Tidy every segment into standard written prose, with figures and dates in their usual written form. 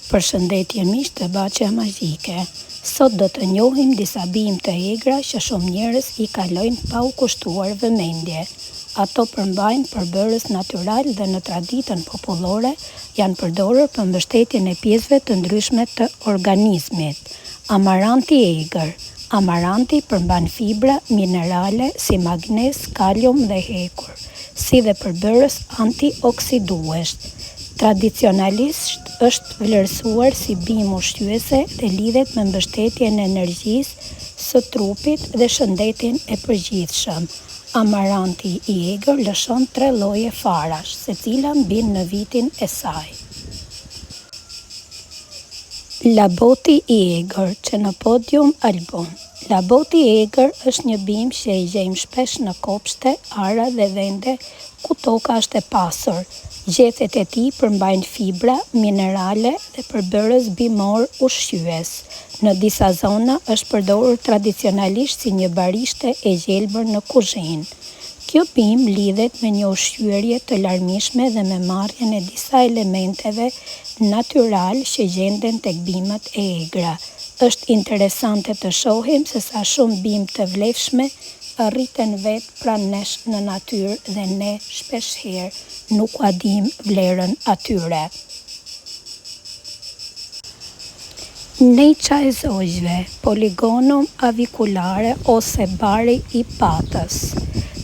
Përshëndetje miq të Baçja Magjike. Sot do të njohim disa bimë të egra që shumë njerëz i kalojnë pa u kushtuar vëmendje. Ato përmbajnë përbërës natyral dhe në traditën popullore janë përdorur për mbështetjen e pjesëve të ndryshme të organizmit. Amaranti egër. Amaranti përmban fibra minerale si magnez, kalium dhe hekur, si dhe përbërës antioksidues. Tradicionalisht është vlerësuar si bimë ushqyese dhe lidhet me mbështetjen e energjisë së trupit dhe shëndetin e përgjithshëm. Amaranti i egër lëshon 3 lloje farash, secila mbin në vitin e saj. Laboti i egër, Chenopodium album. Laboti i egër është një bimë që e gjejmë shpesh në kopshte, ara dhe vende ku toka është e pasur. Gjethet e tij përmbajnë fibra, minerale dhe përbërës bimor ushqyes. Në disa zona është përdorur tradicionalisht si një barishte e gjelbër në kuzhinë. Kjo bimë lidhet me një ushqyerje të larmishme dhe me marrjen e disa elementeve natyral që gjenden tek bimët e egra. Është interesante të shohim se sa shumë bimë të vlefshme rriten vetë pranë nesh në natyrë dhe ne shpeshherë nuk ua dim vlerën atyre. Neqa e zogjve, Polygonum aviculare ose bari i patës.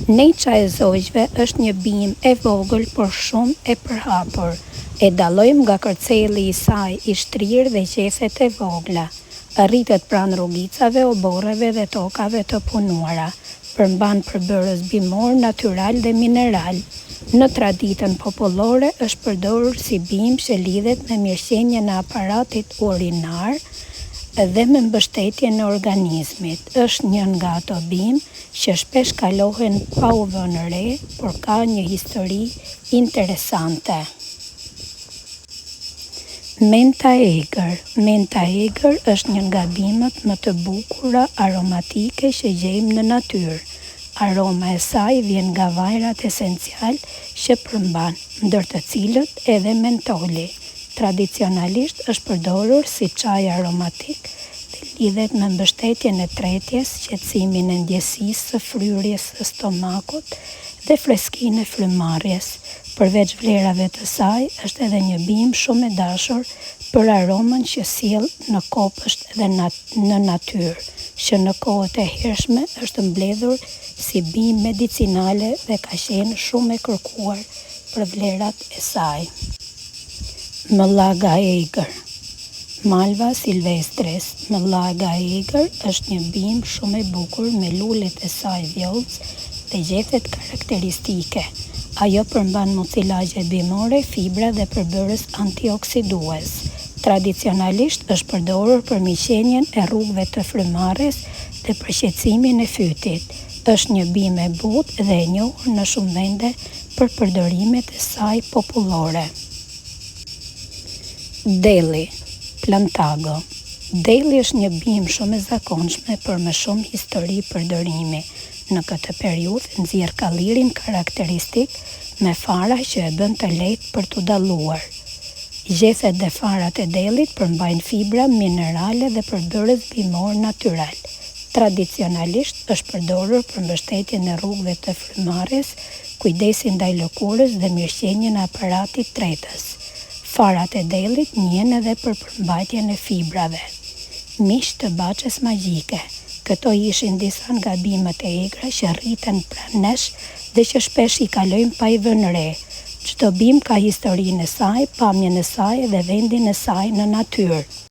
Neqa e zogjve është një bimë e vogël por shumë e përhapur. E dallojmë nga kërcelli i saj i shtrirë dhe qeset e vogla. Rritet pranë rrugicave, oborreve dhe tokave të punuara. Përmban përbërës bimor, natyral dhe mineral. Në traditën popullore është përdorur si bimë që lidhet me mirëqenien e aparatit urinar dhe me mbështetjen e organizmit. Është një nga ato bimë që shpesh kalohen pa u vënë re, por ka një histori interesante. Menta egër. Menta egër është një nga bimët më të bukura aromatike që gjejmë në natyrë. Aroma e saj vjen nga vajrat esencial që përmban, ndër të cilët edhe mentoli. Tradicionalisht është përdorur si çaj aromatik dhe lidhet me mbështetjen e tretjes, qetësimin e ndjesisë së fryrjes së stomakut dhe freskinë e frymarrjes. Përveç vlerave të saj, është edhe një bimë shumë e dashur për aromën që sjell në kopësht dhe në natyrë, që në kohët e hershme është mbledhur si bimë medicinale dhe ka qenë shumë e kërkuar për vlerat e saj. Mëllaga egër. Malva silvestris. Mëllaga egër është një bimë shumë e bukur me lulet e saj vjollc dhe gjethet karakteristike. Ajo përmban mucilagje bimore, fibra dhe përbërës antioksidues. Tradicionalisht është përdorur për miqenjen e rrugëve të frymarrjes dhe për qetësimin e fytit. Është një bimë e butë dhe e njohur në shumë vende për përdorimet e saj popullore. Delli, Plantago. Delli është një bimë shumë e zakonshme për më shumë histori përdorimi. Në këtë periudhë nxjerr kallirin karakteristik me fara që e bën të lehtë për t'u dalluar. Gjethet dhe farat e dellit përmbajnë fibra, minerale dhe përbërës bimor natyral. Tradicionalisht është përdorur për mbështetjen e rrugëve të frymarrjes, kujdesin ndaj lëkurës dhe mirëqenien e aparatit tretës. Farat e dellit njihen edhe për përmbajtjen e fibrave. Miq të Baçës Magjike. Këto ishin disa nga bimët e egra që rriten pranë nesh dhe që shpesh i kalojmë pa i vënë re. Çdo bimë ka historinë e saj, pamjen e saj dhe vendin e saj në natyrë.